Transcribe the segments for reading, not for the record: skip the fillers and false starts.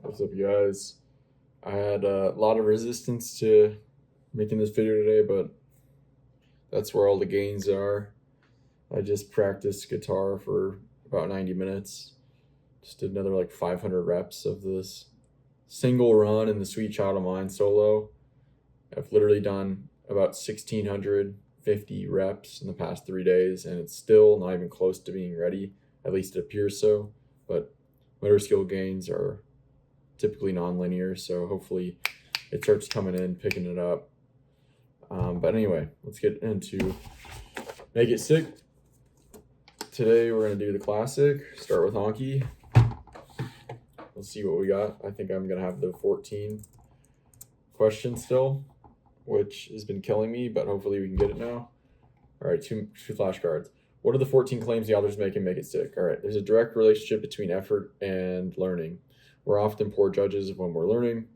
What's up, you guys? I had a lot of resistance to making this video today, but that's where all the gains are. I just practiced guitar for about 90 minutes. Just did another like 500 reps of this single run in the Sweet Child of Mine solo. I've literally done about 1,650 reps in the past 3 days, and it's still not even close to being ready. At least it appears so. But motor skill gains are typically non-linear, so hopefully it starts coming in, picking it up. But anyway, let's get into Make It Sick. Today we're going to do the classic, start with Honky. Let's see what we got. I think I'm going to have the 14 question still, which has been killing me, but hopefully we can get it now. All right, two flashcards. What are the 14 claims the authors make in Make It Sick? All right, there's a direct relationship between effort and learning. We're often poor judges of when we're learning.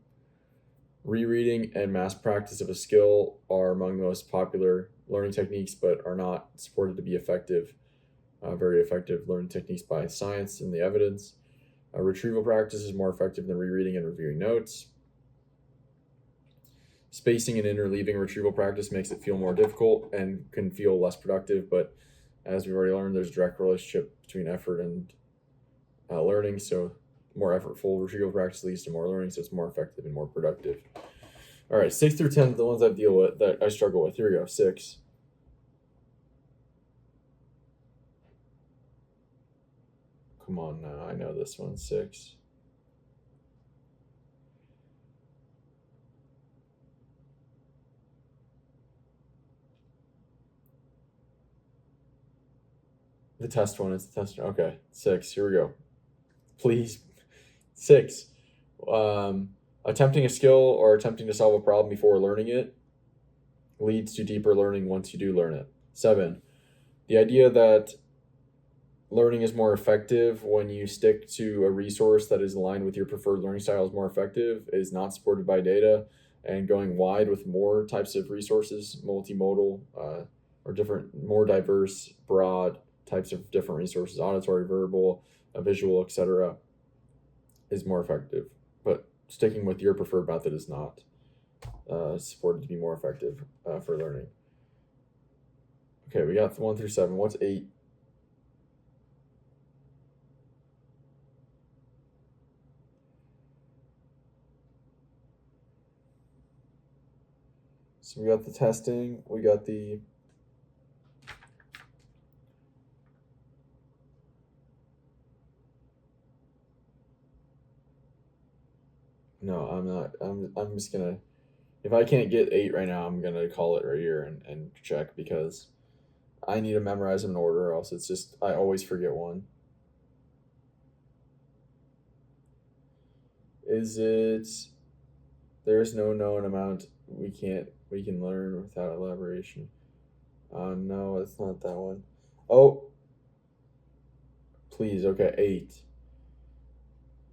Rereading and mass practice of a skill are among the most popular learning techniques, but are not supported to be effective, very effective learning techniques by science and the evidence. Retrieval practice is more effective than rereading and reviewing notes. Spacing and interleaving retrieval practice makes it feel more difficult and can feel less productive, but as we've already learned, there's a direct relationship between effort and learning, so more effortful retrieval practice leads to more learning, so it's more effective and more productive. All right, 6 through 10, the ones I deal with, that I struggle with. Here we go, 6. Come on now, I know this one, 6. The test one is the test. Okay, 6, here we go. Please, 6. Attempting a skill or attempting to solve a problem before learning it leads to deeper learning once you do learn it. 7. The idea that learning is more effective when you stick to a resource that is aligned with your preferred learning style is more effective is not supported by data, and going wide with more types of resources, multimodal, or different, more diverse, broad types of different resources, auditory, verbal, visual, etc., is more effective. But sticking with your preferred method is not supported to be more effective for learning. Okay, we got 1 through 7. What's 8? So we got the testing, we got the no, I'm not. I'm just gonna, if I can't get 8 right now, I'm gonna call it right here and check, because I need to memorize them in order, or else it's just I always forget one. Is it there's no known amount we can learn without elaboration? No, it's not that one. Oh, please, okay, 8.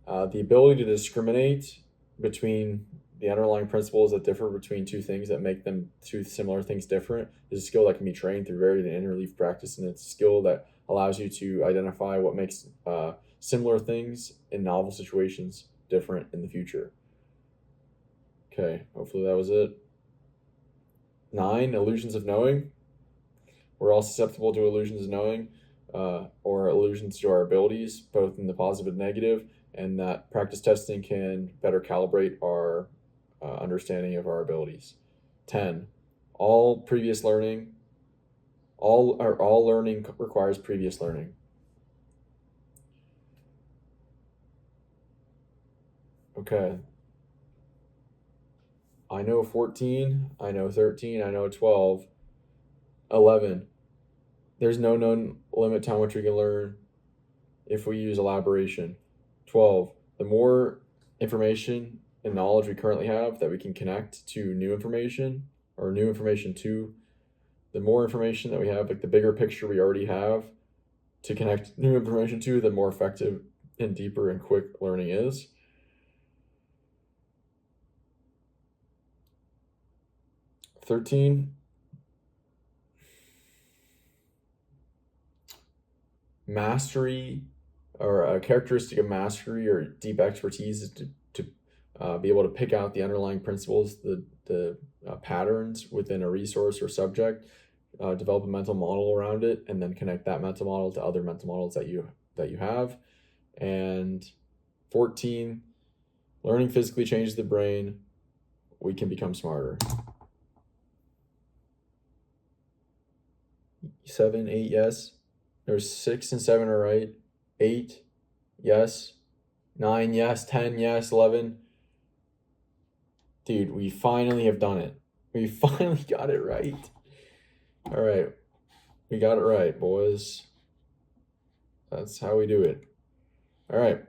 The ability to discriminate between the underlying principles that differ between two things that make them two similar things different is a skill that can be trained through varied and interleaf practice, and it's a skill that allows you to identify what makes similar things in novel situations different in the future. Okay, hopefully that was it. 9, illusions of knowing. We're all susceptible to illusions of knowing, or illusions to our abilities, both in the positive and negative, and that practice testing can better calibrate our understanding of our abilities. 10, all previous learning, all learning requires previous learning. Okay. I know 14, I know 13, I know 12. 11, there's no known limit to how much we can learn if we use elaboration. 12, the more information and knowledge we currently have that we can connect to new information, or new information to, the more information that we have, like the bigger picture we already have to connect new information to, the more effective and deeper and quick learning is. 13, mastery or a characteristic of mastery or deep expertise is to be able to pick out the underlying principles, the patterns within a resource or subject, develop a mental model around it, and then connect that mental model to other mental models that you have. And 14, learning physically changes the brain. We can become smarter. 7, 8, yes. There's 6 and 7 are right. 8, yes. 9, yes. 10, yes. 11. Dude, we finally have done it. We finally got it right. All right. We got it right, boys. That's how we do it. All right.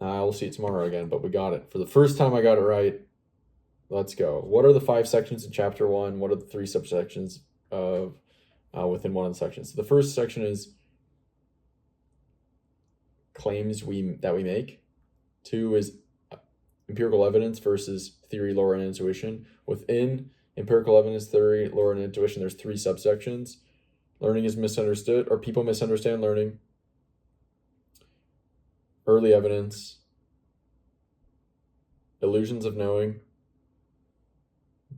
We'll see it tomorrow again, but we got it. For the first time, I got it right. Let's go. What are the 5 sections in chapter 1? What are the 3 subsections of within one of the sections? So the first section is claims that we make. 2 is empirical evidence versus theory, lore, and intuition. Within empirical evidence, theory, lore, and intuition, there's 3 subsections. Learning is misunderstood, or people misunderstand learning. Early evidence. Illusions of knowing.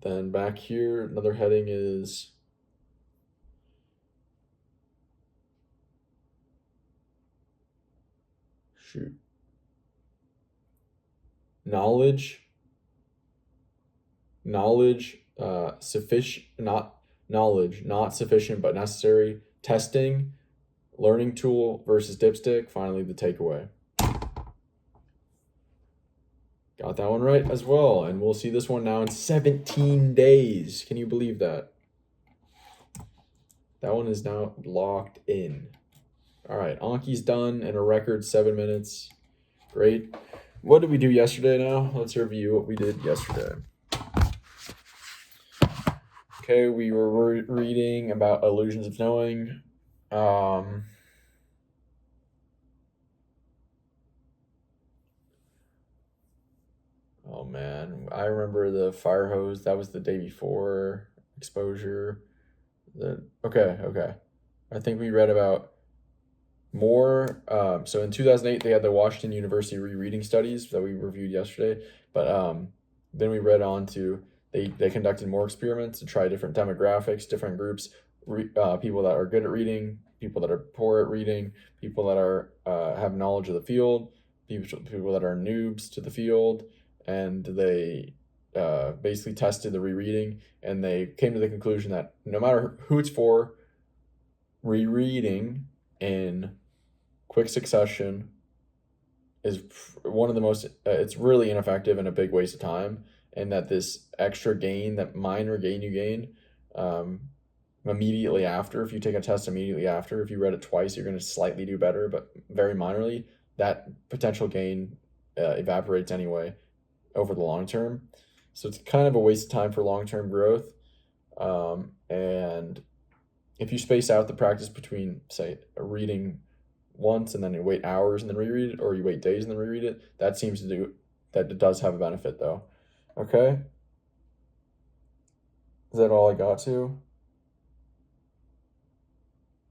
Then back here, another heading is knowledge sufficient, not sufficient but necessary. Testing, learning tool versus dipstick. Finally, the takeaway. Got that one right as well, and we'll see this one now in 17 days. Can you believe that? That one is now locked in. All right, Anki's done in a record 7 minutes. Great. What did we do yesterday now? Let's review what we did yesterday. Okay, we were reading about illusions of knowing. Oh man, I remember the fire hose. That was the day before exposure. Okay. I think we read about more. So in 2008, they had the Washington University rereading studies that we reviewed yesterday. But then we read on to they conducted more experiments to try different demographics, different groups, people that are good at reading, people that are poor at reading, people that are have knowledge of the field, people that are noobs to the field, and they basically tested the rereading, and they came to the conclusion that no matter who it's for, rereading in quick succession is one of the most it's really ineffective and a big waste of time, and that this extra gain, that minor gain you gain immediately after, if you take a test immediately after, if you read it twice, you're going to slightly do better, but very minorly, that potential gain evaporates anyway over the long term. So it's kind of a waste of time for long-term growth. And if you space out the practice between, say, reading once and then you wait hours and then reread it, or you wait days and then reread it, that it does have a benefit though. Okay? Is that all I got to?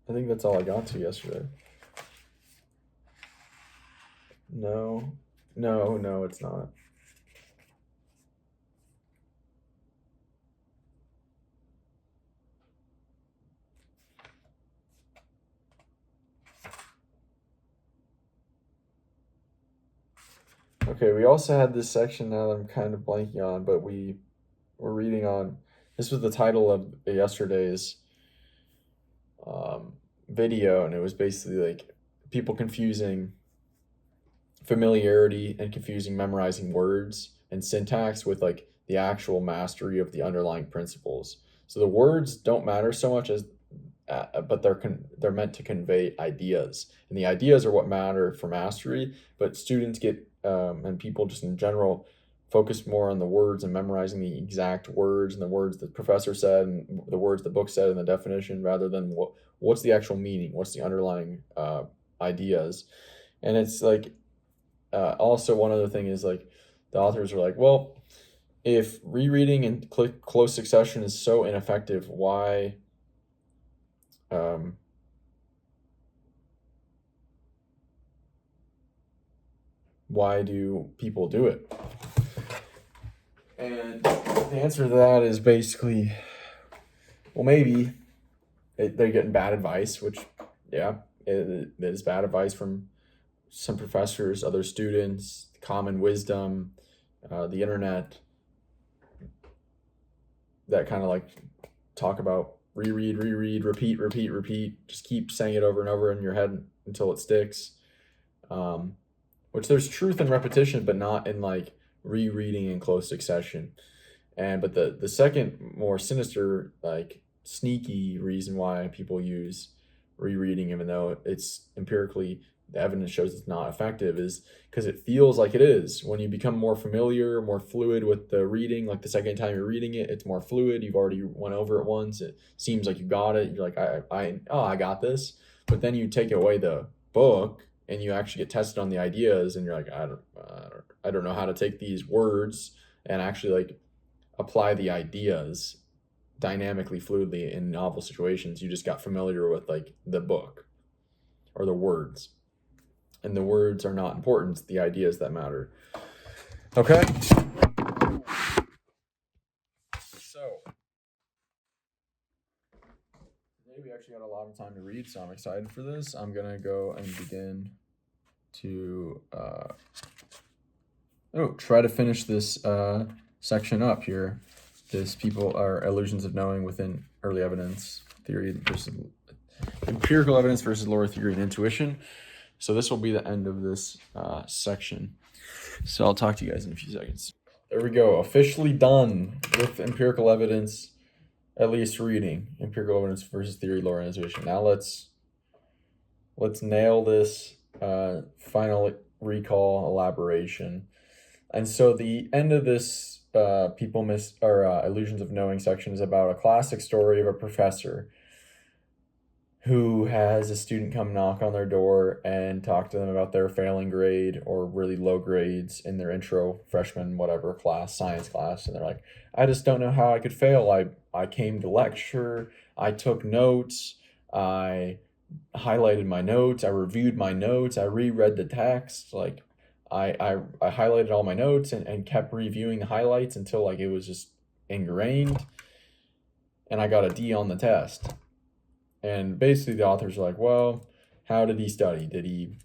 I think that's all I got to yesterday. No, it's not. Okay, we also had this section now that I'm kind of blanking on, but we were reading on. This was the title of yesterday's video, and it was basically like people confusing familiarity and confusing memorizing words and syntax with like the actual mastery of the underlying principles. So the words don't matter so much as but they're meant to convey ideas, and the ideas are what matter for mastery. But students get and people just in general focus more on the words and memorizing the exact words and the words the professor said and the words the book said and the definition, rather than what's the actual meaning, what's the underlying ideas. And it's like also one other thing is like the authors are like, well, if rereading in close succession is so ineffective, um, why do people do it? And the answer to that is basically, well, maybe they're getting bad advice, which, yeah, it is bad advice from some professors, other students, common wisdom, the internet, that kind of like talk about reread, repeat, just keep saying it over and over in your head until it sticks. Which there's truth in repetition, but not in like rereading in close succession. But the second more sinister, like sneaky reason why people use rereading, even though it's empirically the evidence shows it's not effective, is because it feels like it is. When you become more familiar, more fluid with the reading, like the second time you're reading it, it's more fluid. You've already went over it once. It seems like you got it. You're like, I got this. But then you take away the book and you actually get tested on the ideas, and you're like, I don't know how to take these words and actually like apply the ideas dynamically, fluidly in novel situations. You just got familiar with like the book or the words, and the words are not important. It's the ideas that matter. Okay. So today we actually got a lot of time to read, so I'm excited for this. I'm gonna go and begin to try to finish this section up here. This people are illusions of knowing within early evidence theory versus empirical evidence versus lower theory and intuition. So this will be the end of this section. So I'll talk to you guys in a few seconds. There we go. Officially done with empirical evidence, at least reading empirical evidence versus theory, lower intuition. Now let's nail this final recall elaboration. And so the end of this illusions of knowing section is about a classic story of a professor who has a student come knock on their door and talk to them about their failing grade or really low grades in their intro freshman whatever class, science class, and they're like, I just don't know how I could fail. I came to lecture, I took notes, I highlighted my notes, I reviewed my notes, I reread the text, like I highlighted all my notes and kept reviewing the highlights until like it was just ingrained, and I got a D on the test. And basically the authors are like, well, how did he study? Did he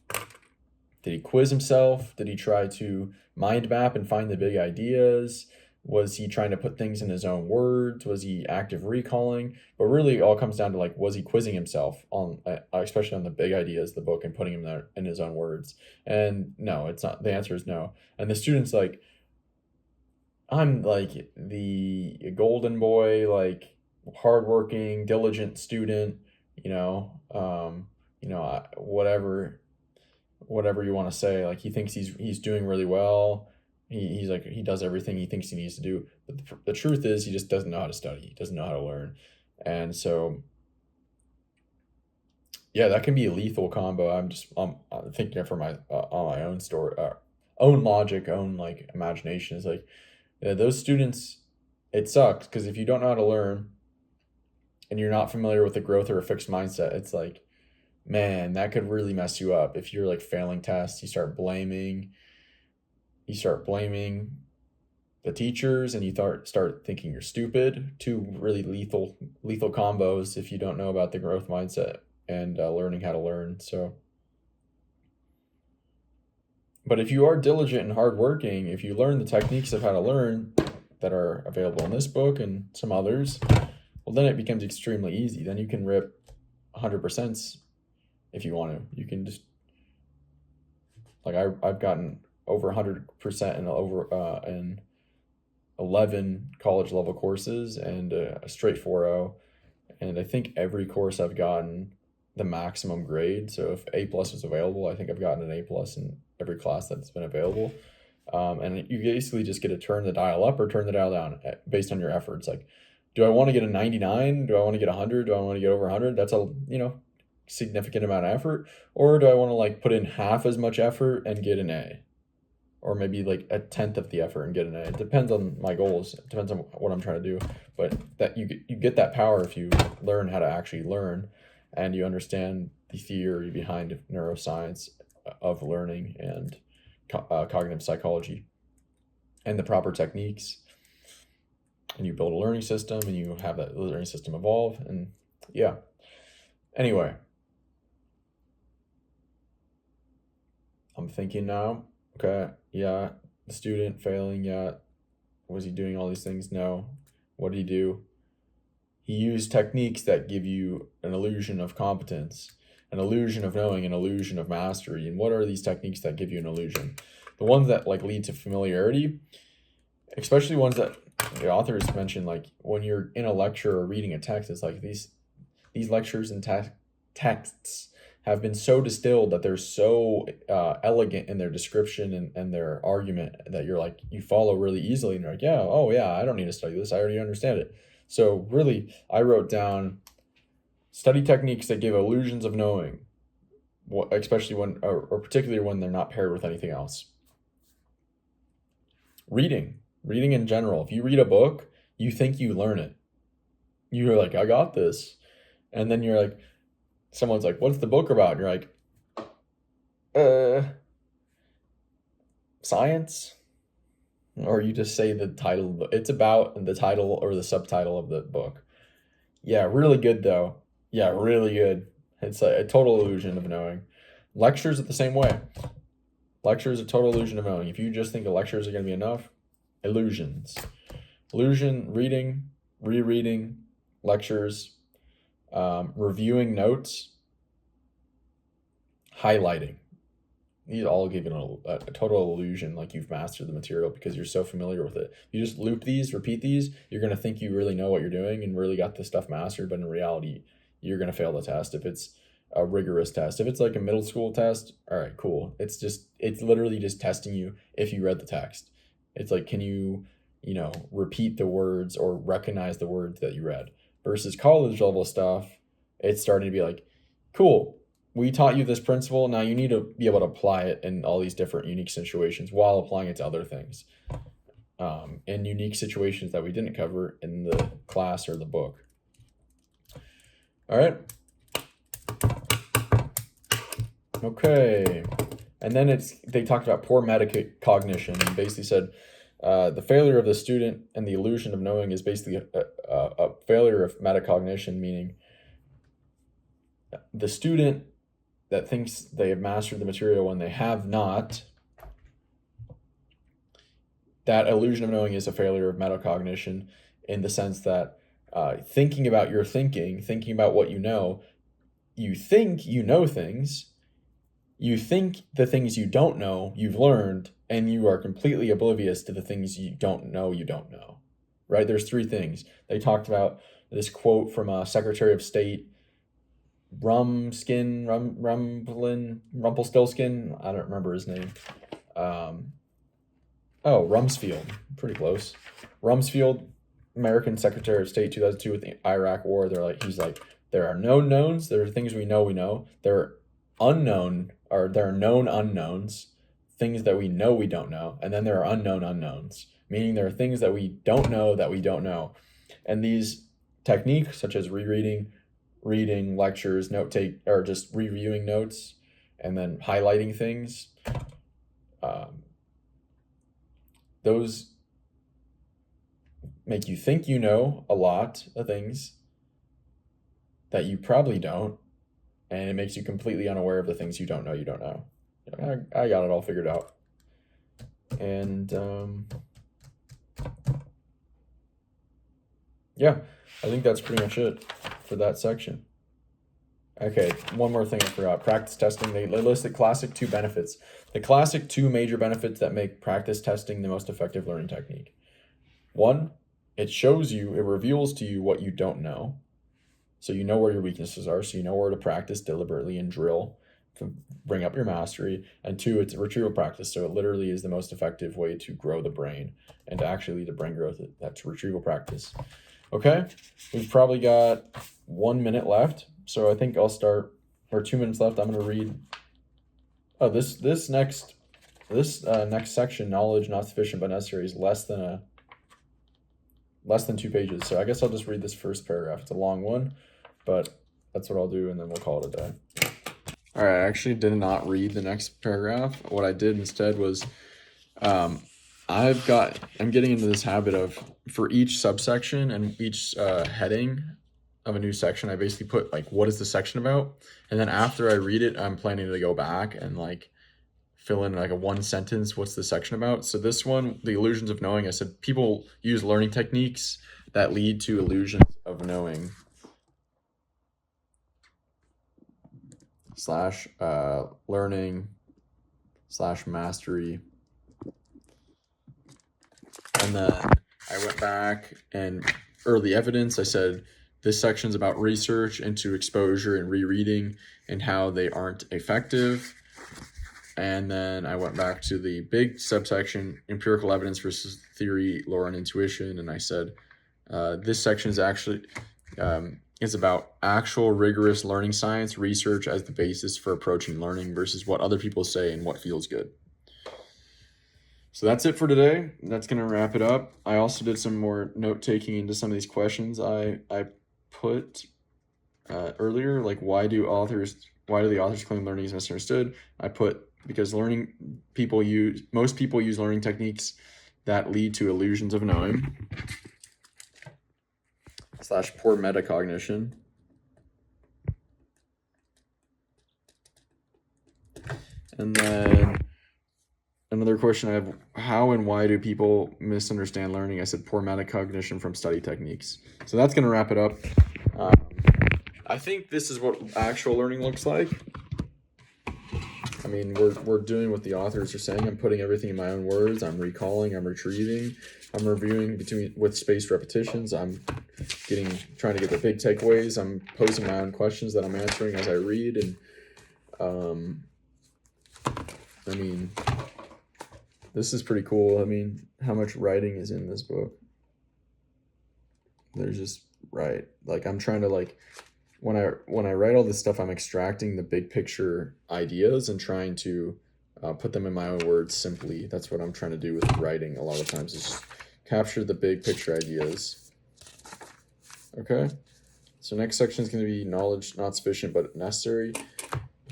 quiz himself? Did he try to mind map and find the big ideas? Was he trying to put things in his own words? Was he active recalling? But really it all comes down to like, was he quizzing himself on, especially on the big ideas of the book, and putting him there in his own words? And no, it's not. The answer is no. And the student's like, I'm like the golden boy, like hardworking, diligent student, whatever you want to say. Like he thinks he's doing really well. He's like, he does everything he thinks he needs to do. But the truth is he just doesn't know how to study. He doesn't know how to learn. And so, yeah, that can be a lethal combo. I'm thinking for my on my own story, own logic, own like imagination. Is like, those students, it sucks because if you don't know how to learn and you're not familiar with the growth or a fixed mindset, it's like, man, that could really mess you up. If you're like failing tests, you start blaming the teachers, and you start thinking you're stupid. Two really lethal combos if you don't know about the growth mindset and learning how to learn. So, but if you are diligent and hardworking, if you learn the techniques of how to learn that are available in this book and some others, well, then it becomes extremely easy. Then you can rip 100% if you want to. You can just, like, I've gotten over 100% in 11 college level courses and a straight 4.0. And I think every course I've gotten the maximum grade. So if A+ is available, I think I've gotten an A+ in every class that's been available. And you basically just get to turn the dial up or turn the dial down based on your efforts. Like, do I want to get a 99? Do I want to get 100? Do I want to get over 100? That's a, significant amount of effort. Or do I want to like put in half as much effort and get an A? Or maybe like a tenth of the effort and get an A. It depends on my goals. It depends on what I'm trying to do. But that you get that power if you learn how to actually learn, and you understand the theory behind neuroscience of learning, and cognitive psychology and the proper techniques, and you build a learning system and you have that learning system evolve. And yeah, anyway, I'm thinking now, okay, yeah, the student failing, yeah, was he doing all these things? No. What did he do? He used techniques that give you an illusion of competence, an illusion of knowing, an illusion of mastery. And what are these techniques that give you an illusion? The ones that like lead to familiarity, especially ones that the authors mention, like when you're in a lecture or reading a text, it's like these lectures and texts have been so distilled that they're so elegant in their description and their argument that you're like, you follow really easily, and you're like, yeah, oh yeah, I don't need to study this, I already understand it. So really, I wrote down study techniques that give illusions of knowing, especially when, or particularly when they're not paired with anything else. Reading in general. If you read a book, you think you learn it. You're like, I got this. And then you're like, someone's like, what's the book about? And you're like, science? Or you just say the title. It's about the title or the subtitle of the book. Yeah, really good though. Yeah, really good. It's a total illusion of knowing. Lectures are the same way. Lectures are a total illusion of knowing. If you just think the lectures are going to be enough, illusions. Illusion, reading, rereading, lectures, reviewing notes, highlighting. These all give you a total illusion like you've mastered the material because you're so familiar with it. You just loop these, repeat these, you're going to think you really know what you're doing and really got this stuff mastered, but in reality, you're going to fail the test if it's a rigorous test. If it's like a middle school test, all right, cool. It's literally just testing you if you read the text. It's like, can you repeat the words or recognize the words that you read? Versus college level stuff, it's starting to be like, cool, we taught you this principle. Now you need to be able to apply it in all these different unique situations while applying it to other things, in unique situations that we didn't cover in the class or the book. All right. Okay. And then they talked about poor metacognition and basically said the failure of the student and the illusion of knowing is basically a failure of metacognition, meaning the student that thinks they have mastered the material when they have not. That illusion of knowing is a failure of metacognition in the sense that thinking about your thinking about what you think you know things, you think the things you don't know you've learned, and you are completely oblivious to the things you don't know, right? There's three things. They talked about this quote from a Secretary of State, Rumpelstiltskin. I don't remember his name. Rumsfeld. Pretty close. Rumsfeld, American Secretary of State, 2002 with the Iraq War. He's like, there are known knowns. There are things we know. There are unknown, or there are known unknowns, things that we know we don't know. And then there are unknown unknowns, meaning there are things that we don't know that we don't know. And these techniques, such as rereading, reading, lectures, note take, or just reviewing notes, and then highlighting things, those make you think you know a lot of things that you probably don't, and it makes you completely unaware of the things you don't know. I got it all figured out. And yeah, I think that's pretty much it for that section. Okay, one more thing I forgot. Practice testing. They listed classic 2 benefits. The classic 2 major benefits that make practice testing the most effective learning technique. 1, it reveals to you what you don't know. So you know where your weaknesses are, so you know where to practice deliberately and drill to bring up your mastery. And 2, it's retrieval practice. So it literally is the most effective way to grow the brain and to actually lead to brain growth. That's retrieval practice. Okay, we've probably got 1 minute left. So I think I'll start, or 2 minutes left. I'm going to read this next section, knowledge not sufficient but necessary, is less than 2 pages. So I guess I'll just read this first paragraph. It's a long one, but that's what I'll do, and then we'll call it a day. All right, I actually did not read the next paragraph. What I did instead was, um, I'm getting into this habit of, for each subsection and each heading of a new section, I basically put like, what is the section about? And then after I read it, I'm planning to go back and like fill in like a one sentence, what's the section about? So this one, the illusions of knowing, I said people use learning techniques that lead to illusions of knowing slash learning slash mastery. And then I went back and early evidence, I said this section's about research into exposure and rereading and how they aren't effective. And then I went back to the big subsection, empirical evidence versus theory, lore, and intuition. And I said, this section is actually is about actual rigorous learning science research as the basis for approaching learning versus what other people say and what feels good. So that's it for today. That's going to wrap it up. I also did some more note taking into some of these questions I put earlier, like why do the authors claim learning is misunderstood? I put because most people use learning techniques that lead to illusions of knowing slash poor metacognition. And then another question I have, how and why do people misunderstand learning? I said poor metacognition from study techniques. So that's going to wrap it up. I think this is what actual learning looks like. I mean, we're doing what the authors are saying. I'm putting everything in my own words. I'm recalling, I'm retrieving, I'm reviewing with spaced repetitions. I'm trying to get the big takeaways. I'm posing my own questions that I'm answering as I read. And I mean, this is pretty cool. I mean, how much writing is in this book? There's just like I'm trying to like when I write all this stuff, I'm extracting the big picture ideas and trying to put them in my own words simply. That's what I'm trying to do with writing a lot of times, is capture the big picture ideas. Okay, so next section is going to be knowledge not sufficient but necessary.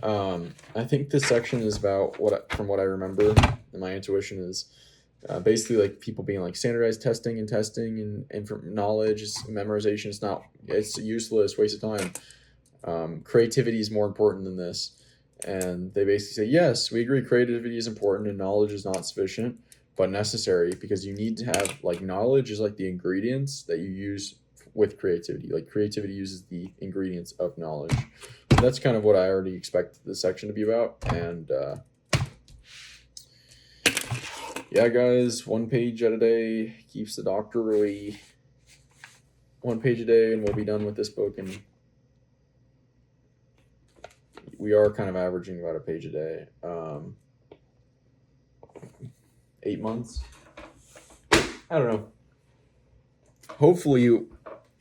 I think this section is about from what I remember, and my intuition is basically like people being like standardized testing and from knowledge is memorization. It's useless, waste of time. Creativity is more important than this. And they basically say, yes, we agree creativity is important and knowledge is not sufficient, but necessary, because you need to have like knowledge is like the ingredients that you use with creativity. Like creativity uses the ingredients of knowledge. So that's kind of what I already expected this section to be about. And yeah, guys, 1 page at a day keeps the doctor away. 1 page a day, and we'll be done with this book. And we are kind of averaging about a page a day. 8 months. I don't know. Hopefully,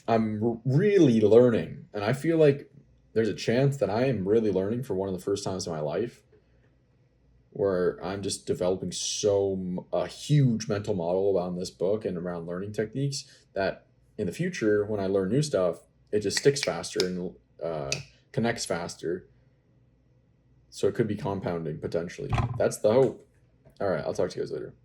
I'm really learning, and I feel like there's a chance that I am really learning for one of the first times in my life, where I'm just developing a huge mental model around this book and around learning techniques that in the future, when I learn new stuff, it just sticks faster and connects faster. So it could be compounding potentially. That's the hope. All right, I'll talk to you guys later.